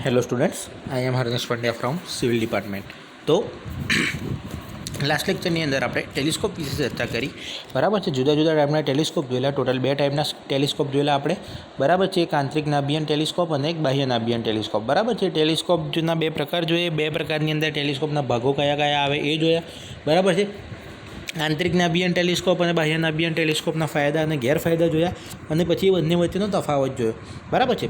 Hello students, I am Haresh Pandya from civil department. તો last લેક્ચરની અંદર આપણે ટેલિસ્કોપ વિશે ચર્ચા કરી. બરાબર છે, જુદા જુદા ટાઈપના ટેલિસ્કોપ જોયેલા. ટોટલ 2 ટાઈપના ટેલિસ્કોપ જોયેલા આપણે. બરાબર છે, એક આંતરિક નાભિયાન ટેલિસ્કોપ અને એક બાહ્ય નાભિયાન ટેલિસ્કોપ. બરાબર છે, ટેલિસ્કોપના 2 પ્રકાર જોઈએ. 2 પ્રકારની અંદર ટેલિસ્કોપના ભાગો કયા કયા આવે એ જોયા. બરાબર છે, આંતરિક નાભિયાન ટેલિસ્કોપ અને બાહ્ય નાભિયાન ટેલિસ્કોપના ફાયદા અને ગેરફાયદા જોયા, અને પછી બંને વચ્ચેનો તફાવત જોયો. બરાબર છે.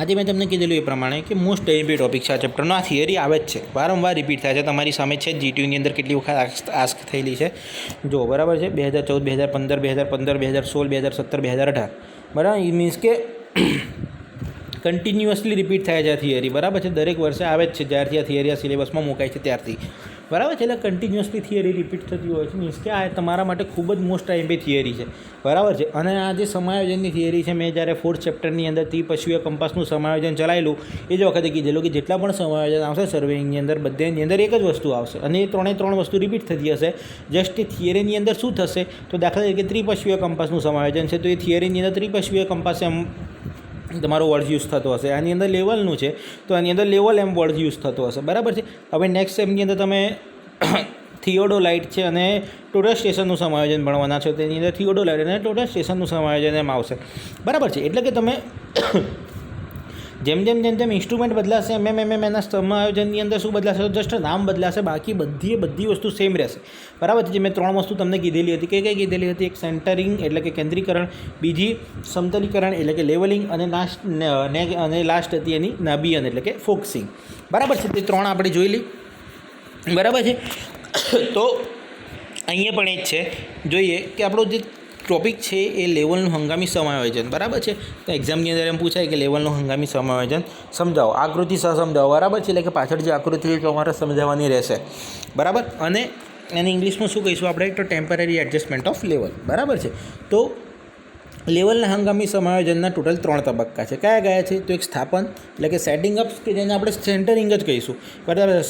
આજે મેં તમને કીધેલું એ પ્રમાણે કે મોસ્ટ એમપી ટોપિક છે આ ચેપ્ટરનો. આ થિયરી આવે જ છે, વારંવાર રિપીટ થાય છે. તમારી સામે છે જીટીયુની અંદર કેટલી વખત આસ્ક થયેલી છે જો. બરાબર છે, 2014, 2015, 2016, 2017, 2018. બરાબર, એ મીન્સ કે કન્ટિન્યુઅસલી રિપીટ થાય છે આ થિયરી. બરાબર છે, દરેક વર્ષે આવે જ છે જ્યારથી આ થિયરી આ સિલેબસમાં મુકાય છે ત્યારથી. બરાબર છે, એટલે કન્ટિન્યુઅસલી થિયરી રિપીટ થતી હોય છે. મીન્સ કે આ તમારા માટે ખૂબ જ મોસ્ટ એમપી થિયરી છે. બરાબર છે, અને આ જે સમાયોજનની થિયરી છે, મેં જ્યારે 4th ચેપ્ટરની અંદર ત્રિપક્ષીય કંપાસનું સમાયોજન ચલાવેલું એ જ વખતે કીધેલું કે જેટલા પણ સમાયોજન આવશે સર્વેની અંદર બધાની અંદર એક જ વસ્તુ આવશે, અને એ 3 વસ્તુ રિપીટ થતી હશે. જસ્ટ એ થિયરીની અંદર શું થશે, તો દાખલા તરીકે ત્રિપક્ષીય કંપાસનું સમાયોજન છે, તો એ થિયરીની અંદર ત્રિપક્ષીય કંપાસ એમ તમારો વર્ડ યુઝ થતો હશે. આની અંદર લેવલનું છે તો આની અંદર લેવલ એમ વર્ડ યુઝ થતો હશે. બરાબર છે. હવે નેક્સ્ટ સેમની અંદર તમે થિયોડોલાઇટ છે અને ટોટલ સ્ટેશનનું સમાયોજન ભણવાના છો, તેની અંદર થિયોડોલાઇટ અને ટોટલ સ્ટેશનનું સમાયોજન એમ આવશે. બરાબર છે, એટલે કે તમે જેમ ઇન્સ્ટ્રુમેન્ટ બદલાશે એમ એના સમાયોજનની અંદર શું બદલાશે, તો જસ્ટ નામ બદલાશે, બાકી બધી વસ્તુ સેમ રહેશે. બરાબર છે. જે મેં 3 વસ્તુ તમને કીધેલી હતી, કઈ કીધેલી હતી? એક સેન્ટરિંગ એટલે કે કેન્દ્રીકરણ, બીજી સમતલીકરણ એટલે કે લેવલિંગ, અને લાસ્ટ હતી એની નાભિયાન એટલે કે ફોકસિંગ. બરાબર છે, તે 3 આપણે જોઈ લી. બરાબર છે. તો અહીંયા પણ એ જ છે, જોઈએ કે આપણો જે ટોપિક છે એ લેવલનું હંગામી સમાયોજન. બરાબર છે, તો એક્ઝામની અંદર એમ પૂછાય કે લેવલનું હંગામી સમાયોજન સમજાવો, આકૃતિ સહ સમજાવો. બરાબર છે, એટલે કે પાછળ જે આકૃતિ છે તમારે સમજાવવાની રહેશે. બરાબર, અને એને ઇંગ્લિશમાં શું કહીશું આપણે, તો ટેમ્પરરી એડજસ્ટમેન્ટ ઓફ લેવલ. બરાબર છે. તો લેવલના હંગામી સમાયોજનના ટોટલ 3 તબક્કા છે. કયા છે? તો એક સ્થાપન એટલે કે સેટિંગ અપ, કે જેને આપણે સેન્ટરિંગ જ કહીશું. બરાબર,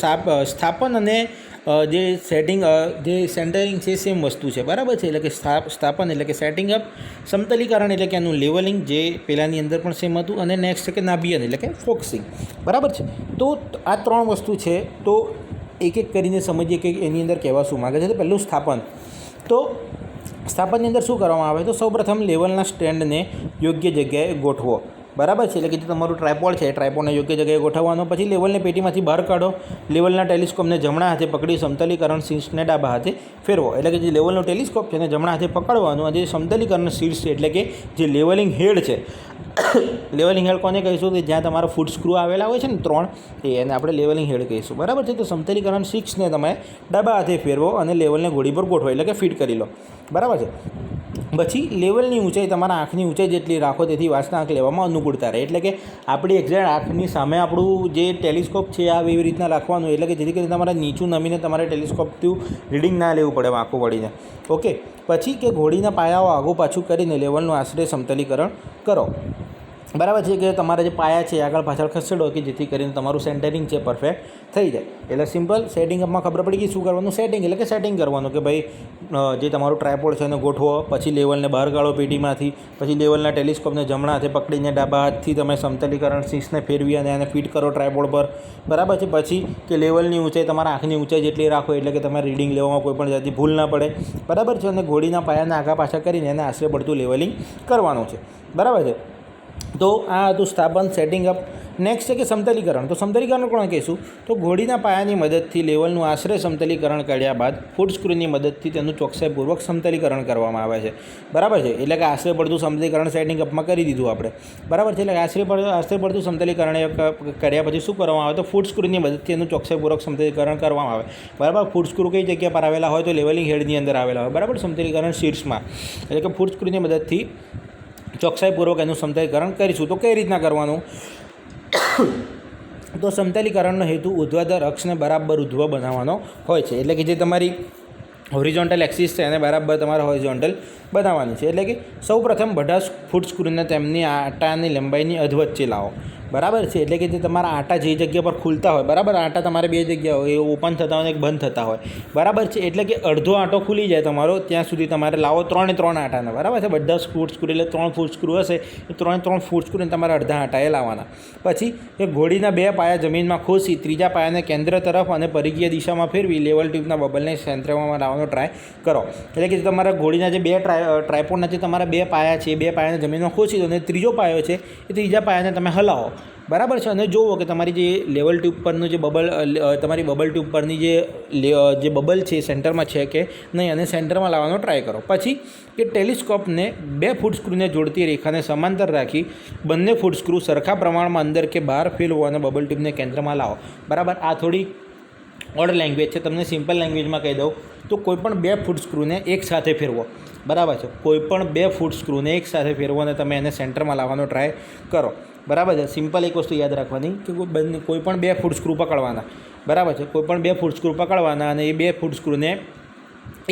સ્થાપન અને જે સેન્ટરિંગ છે સેમ વસ્તુ છે. બરાબર છે, એટલે કે સ્થાપન એટલે કે સેટિંગ અપ, સમતલીકરણ એટલે કે એનું લેવલિંગ જે પહેલાંની અંદર પણ સેમ હતું, અને નેક્સ્ટ છે કે નાભિયાન એટલે કે ફોકસિંગ. બરાબર છે. તો આ 3 વસ્તુ છે, તો એક એક કરીને સમજીએ કે એની અંદર કહેવા શું માગે છે. તો પહેલું સ્થાપન. તો સ્થાપનની અંદર શું કરવામાં આવે, તો સૌપ્રથમ લેવલના સ્ટેન્ડને યોગ્ય જગ્યાએ ગોઠવો. બરાબર છે, એટલે કે જે તમારું ટ્રાયપોડ છે એ ટ્રાયપોડને યોગ્ય જગ્યાએ ગોઠવવાનો. પછી લેવલને પેટીમાંથી બહાર કાઢો. લેવલના ટેલિસ્કોપને જમણા હાથે પકડી સમતલીકરણ શીર્ષને ડાબા હાથે ફેરવો. એટલે કે જે લેવલનો ટેલિસ્કોપ છે એને જમણા હાથે પકડવાનું, અને જે સમતલીકરણ શીર્ષ છે એટલે કે જે લેવલિંગ હેડ છે લેવલિંગ હેડ કોને કહીશું, કે જ્યાં તમારા ફૂટ સ્ક્રૂ આવેલા હોય છે ને 3, એને આપણે લેવલિંગ હેડ કહીશું. બરાબર છે. તો સમતલીકરણ શીર્ષને તમે ડાબા હાથે ફેરવો અને લેવલને ઘોડી પર ગોઠવો, એટલે કે ફિટ કરી લો. બરાબર છે. પછી લેવલની ઊંચાઈ તમારા આંખની ઊંચાઈ જેટલી રાખો, તેથી વાંચના આંખ લેવામાં અનુકૂળતા રહે. એટલે કે આપણી એક્ઝેક્ટ આંખની સામે આપણું જે ટેલિસ્કોપ છે આ એવી રીતના રાખવાનું, એટલે કે જેથી કરીને તમારે નીચું નમીને તમારે ટેલિસ્કોપથી રીડિંગ ના લેવું પડે આંખો વળીને. ઓકે. પછી કે ઘોડીના પાયાઓ આગું પાછું કરીને લેવલનું આશરે સમતલીકરણ કરો. બરાબર છે, કે તમારા જે પાયા છે આગળ પાછળ ખસેડો, કે જેથી કરીને તમારું સેન્ટરિંગ છે પરફેક્ટ થઈ જાય. એટલે સિમ્પલ સેટિંગ અપમાં ખબર પડી ગઈ શું કરવાનું. સેટિંગ એટલે કે સેટિંગ કરવાનું, કે ભાઈ જે તમારું ટ્રાયપોડ છે એને ગોઠવો, પછી લેવલને બહાર કાઢો પેટીમાંથી, પછી લેવલના ટેલિસ્કોપને જમણા હાથે પકડીને ડાબા હાથથી તમે સમતલીકરણ શીર્ષને ફેરવી અને એને ફિટ કરો ટ્રાયપોડ પર. બરાબર છે. પછી કે લેવલની ઊંચાઈ તમારા આંખની ઊંચાઈ જેટલી રાખો, એટલે કે તમારે રીડિંગ લેવામાં કોઈ પણ જાતની ભૂલ ના પડે. બરાબર છે. અને ઘોડીના પાયાને આગા પાછા કરીને એને આશરે પડતું લેવલિંગ કરવાનું છે. બરાબર છે. તો આ હતું સ્થાપન, સેટિંગ અપ. નેક્સ્ટ છે કે સમતલીકરણ. તો સમતલીકરણ કોણ કહીશું, તો ઘોડીના પાયાની મદદથી લેવલનું આશરે સમતલીકરણ કર્યા બાદ ફૂટ સ્ક્રૂની મદદથી તેનું ચોકસાઈપૂર્વક સમતલીકરણ કરવામાં આવે છે. બરાબર છે, એટલે કે આશરે પડતું સમતલીકરણ સેટિંગ અપમાં કરી દીધું આપણે. બરાબર છે, એટલે આશરે પડતું સમતલીકરણ કર્યા પછી શું કરવામાં આવે, તો ફૂટ સ્ક્રૂની મદદથી એનું ચોકસાઈપૂર્વક સમતલીકરણ કરવામાં આવે. બરાબર. ફૂટ સ્ક્રૂ કઈ જગ્યા પર આવેલા હોય, તો લેવલિંગ હેડની અંદર આવેલા હોય. બરાબર. સમતલીકરણ શીર્ષમાં, એટલે કે ફૂટ સ્ક્રૂની મદદથી ચોકસાઈપૂર્વક એનું સમતલીકરણ કરીશું. તો કઈ રીતના કરવાનું, તો સમતલીકરણનો હેતુ ઉર્ધ્વાધર અક્ષને બરાબર ઉધ્વ બનાવવાનો હોય છે. એટલે કે જે તમારી હોરિઝોન્ટલ એક્સિસ છે એને બરાબર તમારે હોરિઝોન્ટલ બનાવવાની છે. એટલે કે સૌપ્રથમ બધા ફૂટ સ્ક્રૂને તેમની આટાની લંબાઈની અધવચ્ચે લાવો. બરાબર છે. એટલે કે જે તમારા આટા જે જગ્યા પર ખુલતા હોય, બરાબર, આટા તમારે બે જગ્યા હોય, એ ઓપન થતા હોય ને એક બંધ થતા હોય, બરાબર છે. એટલે કે અડધો આંટો ખુલી જાય તમારો ત્યાં સુધી તમારે લાવો 3 આટાના, બરાબર છે. બધા ફૂટ સ્ક્રૂ એટલે 3 ફૂટ સ્ક્રૂ હશે એ 3 ફૂટ સ્ક્રૂને તમારે અડધા આંટાએ લાવવાના. પછી એ ઘોડીના 2 પાયા જમીનમાં ખોસી ત્રીજા પાયાને કેન્દ્ર તરફ અને પરિઘીય દિશામાં ફેરવી લેવલ ટ્યુબના બબલને સેન્ટરમાં લાવવાનો ટ્રાય કરો. એટલે કે તમારા ઘોડીના જે 2 ટ્રાયપોડના જે તમારા 2 પાયા છે એ 2 પાયાને જમીનમાં ખોસી દો અને ત્રીજો પાયો છે એ ત્રીજા પાયાને તમે હલાવો, બરાબર છે. અને જુઓ કે તમારી જે લેવલ ટ્યુબ પરનું જે તમારી બબલ ટ્યુબ પરની જે બબલ છે સેન્ટરમાં છે કે નહીં, અને સેન્ટરમાં લાવવાનો ટ્રાય કરો. પછી કે ટેલિસ્કોપને 2 ફૂટ સ્ક્રૂને જોડતી રેખાને સમાંતર રાખી બંને ફૂટ સ્ક્રૂ સરખા પ્રમાણમાં અંદર કે બહાર ફેરવો અને બબલ ટ્યુબને કેન્દ્રમાં લાવો, બરાબર. આ થોડી ઓડ લેંગ્વેજ છે, તમને સિમ્પલ લેંગ્વેજમાં કહી દઉં તો કોઈપણ 2 ફૂટ સ્ક્રૂને એકસાથે ફેરવો, બરાબર છે. કોઈપણ 2 ફૂટ સ્ક્રૂને એકસાથે ફેરવો અને તમે એને સેન્ટરમાં લાવવાનો ટ્રાય કરો, બરાબર છે. સિમ્પલ એક વસ્તુ યાદ રાખવાની કે કોઈપણ 2 ફૂટ સ્ક્રૂ પકડવાના, બરાબર છે. કોઈપણ 2 ફૂટ સ્ક્રૂ પકડવાના અને એ 2 ફૂટ સ્ક્રૂને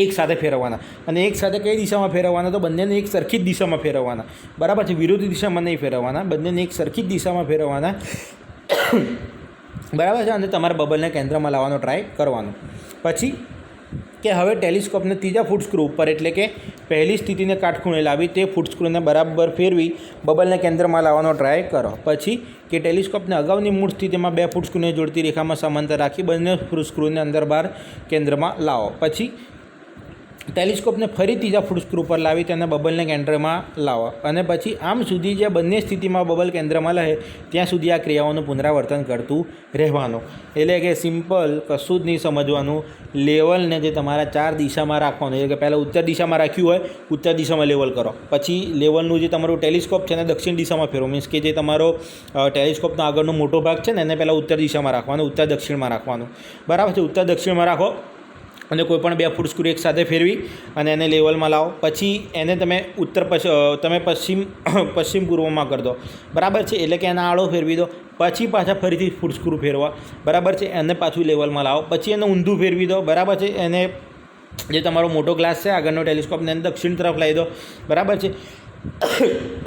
એક સાથે ફેરવવાના. અને એક સાથે કઈ દિશામાં ફેરવવાના? તો બંનેને એક સરખી જ દિશામાં ફેરવવાના, બરાબર છે. વિરુદ્ધ દિશામાં નહીં ફેરવવાના, બંનેને એક સરખી જ દિશામાં ફેરવવાના, બરાબર છે. અને તમારે બબલને કેન્દ્રમાં લાવવાનો ટ્રાય કરવાનો. પછી કે હવે ટેલિસ્કોપને ત્રીજા ફૂટ સ્ક્રૂ ઉપર એટલે કે પહેલી સ્થિતિને કાટખૂણે લાવી તે ફૂટ સ્ક્રૂને બરાબર ફેરવી બબલને કેન્દ્રમાં લાવવાનો ટ્રાય કરો. પછી કે ટેલિસ્કોપને અગાઉની મૂળ સ્થિતિમાં 2 ફૂટ સ્ક્રૂને જોડતી રેખામાં સમાંતર રાખી બંને ફૂટ સ્ક્રૂને અંદર બહાર કેન્દ્રમાં લાવો. પછી ટેલિસ્કોપને ફરી ત્રીજા ફૂટ સ્ક્રૂ પર લાવી તેને બબલને કેન્દ્રમાં લાવો. અને પછી આમ સુધી જે બંને સ્થિતિમાં બબલ કેન્દ્રમાં રહે ત્યાં સુધી આ ક્રિયાઓનું પુનરાવર્તન કરતું રહેવાનું. એટલે કે સિમ્પલ, કશું જ નહીં સમજવાનું. લેવલને જે તમારા 4 દિશામાં રાખવાનું, એટલે કે પહેલાં ઉત્તર દિશામાં રાખ્યું હોય ઉત્તર દિશામાં લેવલ કરો. પછી લેવલનું જે તમારું ટેલિસ્કોપ છે એને દક્ષિણ દિશામાં ફેરવો, મીન્સ કે જે તમારો ટેલિસ્કોપનો આગળનો મોટો ભાગ છે ને એને પહેલાં ઉત્તર દિશામાં રાખવાનો, ઉત્તર દક્ષિણમાં રાખવાનું, બરાબર છે. ઉત્તર દક્ષિણમાં રાખો અને કોઈપણ 2 ફૂટ સ્ક્રૂ એક સાથે ફેરવી અને એને લેવલમાં લાવો. પછી એને તમે પશ્ચિમ પૂર્વમાં કરી દો, બરાબર છે. એટલે કે એના આડો ફેરવી દો. પછી પાછા ફરીથી ફૂટ સ્ક્રૂ ફેરવા, બરાબર છે. એને પાછું લેવલમાં લાવો. પછી એને ઊંધું ફેરવી દો, બરાબર છે. એને જે તમારો મોટો ગ્લાસ છે આગળનો ટેલિસ્કોપને એને દક્ષિણ તરફ લાવી દો, બરાબર છે.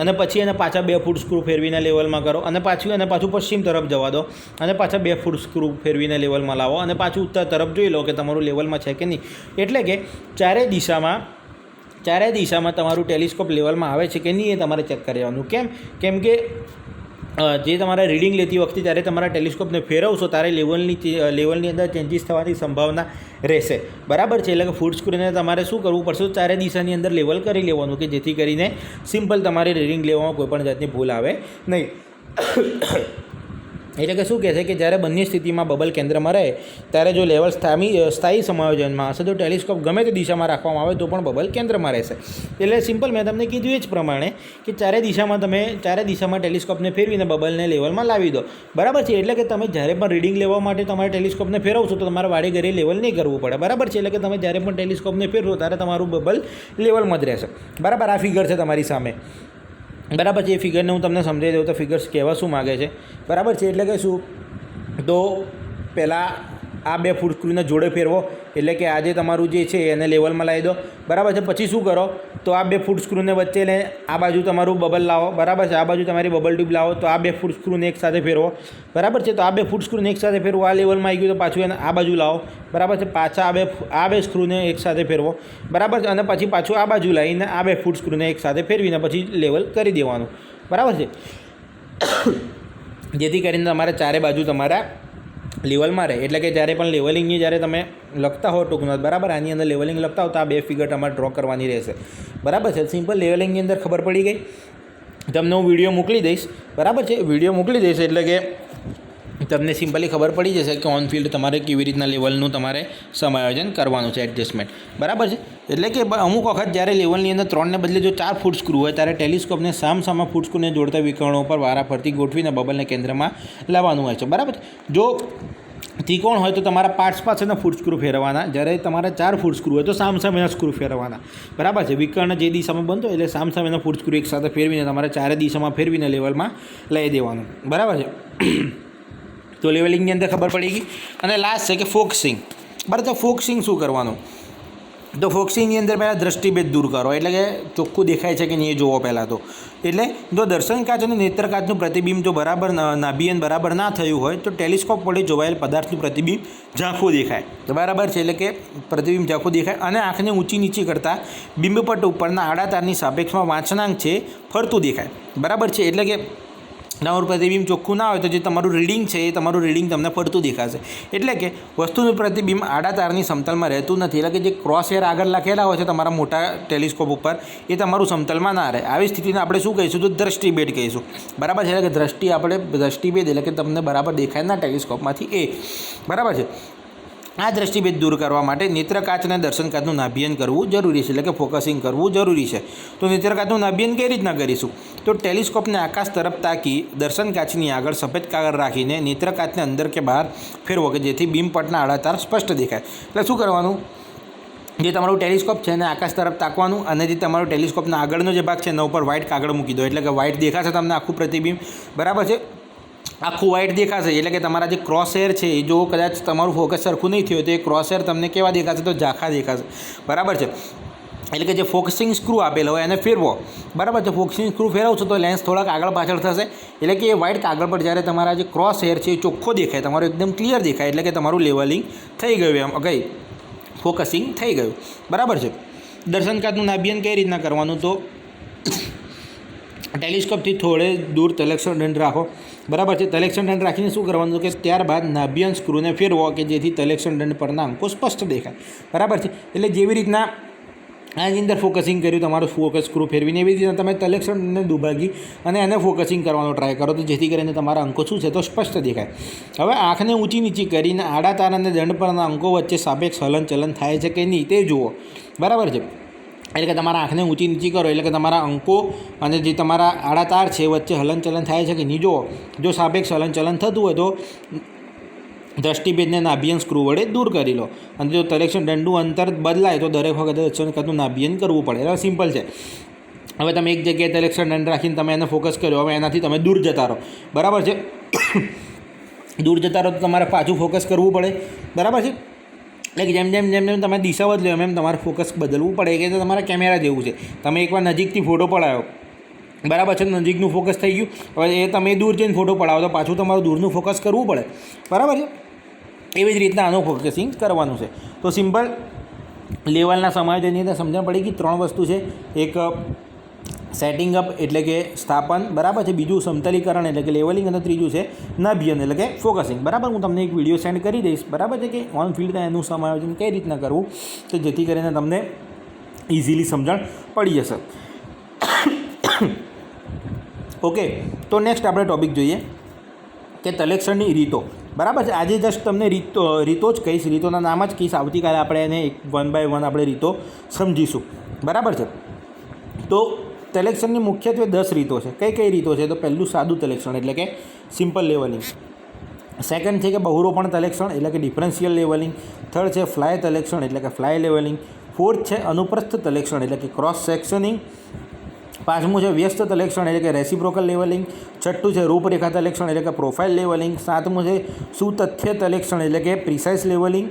અને પછી એને પાછા 2 ફૂટ સ્ક્રૂ ફેરવીને લેવલમાં કરો અને પાછું પશ્ચિમ તરફ જવા દો અને પાછા 2 ફૂટ સ્ક્રૂ ફેરવીને લેવલમાં લાવો અને પાછું ઉત્તર તરફ જોઈ લો કે તમારું લેવલમાં છે કે નહીં. એટલે કે ચારે દિશામાં તમારું ટેલિસ્કોપ લેવલમાં આવે છે કે નહીં એ તમારે ચેક કરી લેવાનું. કેમ કે જે તમારે રીડિંગ લેતી વખતે જ્યારે તમારા ટેલિસ્કોપને ફેરવશો ત્યારે લેવલની અંદર ચેન્જીસ થવાની સંભાવના રહેશે, બરાબર છે. એટલે કે ફૂટ સ્ક્રૂને તમારે શું કરવું પડશે? ચારે દિશાની અંદર લેવલ કરી લેવાનું કે જેથી કરીને સિમ્પલ તમારી રીડિંગ લેવામાં કોઈપણ જાતની ભૂલ આવે નહીં. એટલે કે શું કહે છે કે જ્યારે બંને સ્થિતિમાં બબલ કેન્દ્રમાં રહે ત્યારે જો લેવલ સ્થાયી સમાયોજનમાં હશે તો ટેલિસ્કોપ ગમે તે દિશામાં રાખવામાં આવે તો પણ બબલ કેન્દ્રમાં રહેશે. એટલે સિમ્પલ મેં તમને કીધું એ જ પ્રમાણે કે ચારે દિશામાં ટેલિસ્કોપને ફેરવીને બબલને લેવલમાં લાવી દો, બરાબર છે. એટલે કે તમે જ્યારે પણ રીડિંગ લેવા માટે તમારે ટેલિસ્કોપને ફેરવશો તો તમારે વાડી ઘરે લેવલ નહીં કરવું પડે, બરાબર છે. એટલે કે તમે જ્યારે પણ ટેલિસ્કોપને ફેરવો ત્યારે તમારું બબલ લેવલમાં જ રહેશે, બરાબર. આ ફિગર છે તમારી સામે, બરાબર છે. એ ફિગરને હું તમને સમજાવી દઉં તો ફિગર્સ કહેવા શું માગે છે, બરાબર છે. એટલે કે શું, તો પહેલાં આ 2 ફૂટ સ્ક્રૂને જોડે ફેરવો એટલે કે આ જે તમારું જે છે એને લેવલમાં લાવી દો, બરાબર છે. પછી શું કરો તો આ 2 ફૂટ સ્ક્રૂને વચ્ચે લઈને આ બાજુ તમારું બબલ લાવો, બરાબર છે. આ બાજુ તમારી બબલ ટ્યુબ લાવો તો આ 2 ફૂટ સ્ક્રૂને એક સાથે ફેરવો, બરાબર છે. તો આ 2 ફૂટ સ્ક્રૂને એક સાથે ફેરવો, આ લેવલમાં આવી ગયું તો પાછું એને આ બાજુ લાવો, બરાબર છે. પાછા આ બે સ્ક્રૂને એક સાથે ફેરવો, બરાબર છે. અને પછી પાછું આ બાજુ લાવીને આ 2 ફૂટ સ્ક્રૂને એક સાથે ફેરવીને પછી લેવલ કરી દેવાનું, બરાબર છે. જેથી કરીને તમારે ચારે બાજુ તમારા લેવલમાં રહે. એટલે કે જ્યારે પણ લેવલિંગની જ્યારે તમે લખતા હો ટૂંકમાં, બરાબર, આની અંદર લેવલિંગ લખતા હો તો આ 2 ફિગર તમારે ડ્રો કરવાની રહેશે, બરાબર છે. સિમ્પલ લેવલિંગની અંદર ખબર પડી ગઈ. તમને હું વિડીયો મોકલી દઈશ, બરાબર છે. વિડીયો મોકલી દઈશ એટલે કે તમને સિમ્પલી ખબર પડી જશે કે ઓન ફિલ્ડ તમારે કેવી રીતના લેવલનું તમારે સમાયોજન કરવાનું છે, એડજસ્ટમેન્ટ, બરાબર છે. એટલે કે અમુક વખત જ્યારે લેવલની અંદર 3ને બદલે જો 4 ફૂટ સ્ક્રૂ હોય ત્યારે ટેલિસ્કોપને સામસામા ફૂટ સ્ક્રૂને જોડતા વિકર્ણો પર વારાફરતી ગોઠવીને બબલને કેન્દ્રમાં લાવવાનું હોય છે, બરાબર. જો ત્રિકોણ હોય તો તમારા પાછળના ફૂટ સ્ક્રૂ ફેરવવાના, જ્યારે તમારા 4 ફૂટ સ્ક્રૂ હોય તો સામસામેના સ્ક્રૂ ફેરવવાના, બરાબર છે. વિકર્ણ જે દિશામાં બનતો એટલે સામસામેના ફૂટ સ્ક્રૂ એક સાથે ફેરવીને તમારે ચારે દિશામાં ફેરવીને લેવલમાં લઈ દેવાનું, બરાબર છે. તો લેવલિંગની અંદર ખબર પડી ગઈ. અને લાસ્ટ છે કે ફોકસિંગ, બરાબર. ફોકસિંગ શું કરવાનું? તો ફોકસિંગની અંદર પહેલાં દૃષ્ટિભેદ દૂર કરો, એટલે કે ચોખ્ખું દેખાય છે કે નહીં એ જુઓ પહેલાં તો. એટલે જો દર્શન કાચ અને નેત્ર કાચનું પ્રતિબિંબ જો બરાબર નાભિયન બરાબર ના થયું હોય તો ટેલિસ્કોપ વડે જોવાયેલ પદાર્થનું પ્રતિબિંબ ઝાંખું દેખાય. બરાબર છે, એટલે કે પ્રતિબિંબ ઝાંખું દેખાય અને આંખને ઊંચી નીચી કરતાં બિંબપટ ઉપરના આડા તારની સાપેક્ષમાં વાંચનાંક છે ફરતું દેખાય. બરાબર છે, એટલે કે તમારું પ્રતિબિંબ ચોખ્ખું ના હોય તો જે તમારું રીડિંગ છે એ તમારું રીડિંગ તમને ફરતું દેખાશે. એટલે કે વસ્તુનું પ્રતિબિંબ આડા તારની સમતલમાં રહેતું નથી, એટલે કે જે ક્રોસ હેર આગળ લખેલા હોય છે તમારા મોટા ટેલિસ્કોપ ઉપર એ તમારું સમતલમાં ના રહે. આવી સ્થિતિને આપણે શું કહીશું તો દૃષ્ટિભેદ કહીશું. બરાબર છે, એટલે કે દૃષ્ટિભેદ એટલે કે તમને બરાબર દેખાય ના ટેલિસ્કોપમાંથી એ. બરાબર છે. આ દૃષ્ટિભેદ દૂર કરવા માટે નેત્રકાચ અને દર્શનકાચનું નાભિયન કરવું જરૂરી છે, એટલે કે ફોકસિંગ કરવું જરૂરી છે. તો નેત્રકાચનું નાભિયન કઈ રીતના કરીશું તો ટેલિસ્કોપને આકાશ તરફ તાકી દર્શનકાચની આગળ સફેદ કાગળ રાખીને નેત્રકાચને અંદર કે બહાર ફેરવો કે જેથી બિંબપટના આડા તાર સ્પષ્ટ દેખાય. એટલે શું કરવાનું, જે તમારું ટેલિસ્કોપ છે એને આકાશ તરફ તાકવાનું અને જે તમારું ટેલિસ્કોપના આગળનો જે ભાગ છે એના ઉપર વ્હાઇટ કાગળ મૂકી દો, એટલે કે વ્હાઇટ દેખાશે તમને આખું પ્રતિબિંબ. બરાબર છે, આખું વ્હાઇટ દેખાશે. એટલે કે તમારા જે ક્રોસ હેર છે એ જો કદાચ તમારું ફોકસ સરખું નહીં થયું તો એ ક્રોસ હેર તમને કેવા દેખાશે તો ઝાંખા દેખાશે. બરાબર છે, એટલે કે જે ફોકસિંગ સ્ક્રૂ આપેલો હોય એને ફેરવો. બરાબર છે, ફોકસિંગ સ્ક્રૂ ફેરવશો તો લેન્સ થોડાક આગળ પાછળ થશે, એટલે કે એ વ્હાઇટ કાગળ પર જ્યારે તમારા જે ક્રોસ હેર છે એ ચોખ્ખો દેખાય, તમારું એકદમ ક્લિયર દેખાય, એટલે કે તમારું લેવલિંગ થઈ ગયું, એમ કઈ ફોકસિંગ થઈ ગયું. બરાબર છે. દર્શનકાચનું નાભિયન કઈ રીતના કરવાનું તો ટેલિસ્કોપથી થોડે દૂર તલક્ષણ દંડ રાખો. બરાબર છે, તલક્ષણ દંડ રાખીને શું કરવાનું કે ત્યારબાદ નાભિયન સ્ક્રૂને ફેરવો કે જેથી તલક્ષણ દંડ પરના અંકો સ્પષ્ટ દેખાય. બરાબર છે, એટલે જેવી રીતના આની અંદર ફોકસિંગ કર્યું તમારું ફોકસ સ્ક્રૂ ફેરવીને એવી રીતના તમે તલક્ષણને દુભાગી અને એને ફોકસિંગ કરવાનો ટ્રાય કરો તો જેથી કરીને તમારા અંકો શું છે તો સ્પષ્ટ દેખાય. હવે આંખને ઊંચી નીચી કરીને આડા તાર અને દંડ પરના અંકો વચ્ચે સાપેક્ષ હલનચલન થાય છે કે નહીં તે જુઓ. બરાબર છે, એટલે કે તમારા આંખને ઊંચી નીચી કરો એટલે કે તમારા અંકો અને જે તમારા આડા તાર છે વચ્ચે હલનચલન થાય છે કે નહીં જુઓ. જો સાપેક્ષ હલનચલન થતું હોય તો દૃષ્ટિભેદને નાભિયન સ્ક્રૂ વડે દૂર કરી લો. અને જો તલક્ષણ દંડનું અંતર બદલાય તો દરેક વખતે દર્શનકાચનું નાભિયન કરવું પડે. એટલે સિમ્પલ છે. હવે તમે એક જગ્યાએ તલક્ષણ દંડ રાખીને તમે એને ફોકસ કર્યો, હવે એનાથી તમે દૂર જતા રહો. બરાબર છે, દૂર જતા રહો તો તમારે પાછું ફોકસ કરવું પડે. બરાબર છે, એટલે જેમ જેમ જેમ જેમ તમે દિશા બદલો એમ એમ તમારે ફોકસ બદલવું પડે, કે તમારા કેમેરા જેવું છે. તમે એકવાર નજીકથી ફોટો પડાયો, બરાબર છે, નજીકનું ફોકસ થઈ ગયું, હવે એ તમે દૂર જઈને ફોટો પડાવો તો પાછું તમારું દૂરનું ફોકસ કરવું પડે. બરાબર છે, એવી જ રીતના આનું ફોકસિંગ કરવાનું છે. તો સિમ્પલ લેવલના સમાયોજનની અંદર સમજણ પડી કે 3 વસ્તુ છે. એક સેટિંગ અપ એટલે કે સ્થાપન, બરાબર છે, બીજું સમતલીકરણ એટલે કે લેવલિંગ અને ત્રીજું છે નાભિયન એટલે કે ફોકસિંગ. બરાબર, હું તમને એક વિડીયો સેન્ડ કરી દઈશ. બરાબર છે, કે ઓન ફિલ્ડ એનું સમાયોજન કઈ રીતના કરવું તો જેથી કરીને તમને ઇઝીલી સમજણ પડી જશે. ઓકે, તો નેક્સ્ટ આપણે ટૉપિક જોઈએ કે તલક્ષણની રીતો. બરાબર છે, આજે જસ્ટ તમને રીતો જ કહીશ, રીતોના નામ જ કહીશ. આવતીકાલે આપણે એને 1 by 1 આપણે રીતો સમજીશું. બરાબર છે, તો તલક્ષણની મુખ્યત્વે 10 રીતો છે. કઈ કઈ રીતો છે તો પહેલું સાદું તલક્ષણ એટલે કે સિમ્પલ લેવલિંગ. સેકન્ડ છે કે બહુરોપણ તલક્ષણ એટલે કે ડિફરન્શિયલ લેવલિંગ. થર્ડ છે ફ્લાય તલક્ષણ એટલે કે ફ્લાય લેવલિંગ. ફોર્થ છે અનુપ્રસ્થ તલક્ષણ એટલે કે ક્રોસ સેક્શનિંગ. પાંચમું છે વ્યસ્ત તલક્ષણ એટલે કે રેસિપ્રોકલ લેવલિંગ. છઠ્ઠું છે રૂપરેખા તલક્ષણ એટલે કે પ્રોફાઇલ લેવલિંગ. સાતમું છે સુતથ્ય તલક્ષણ એટલે કે પ્રિસાઇઝ લેવલિંગ.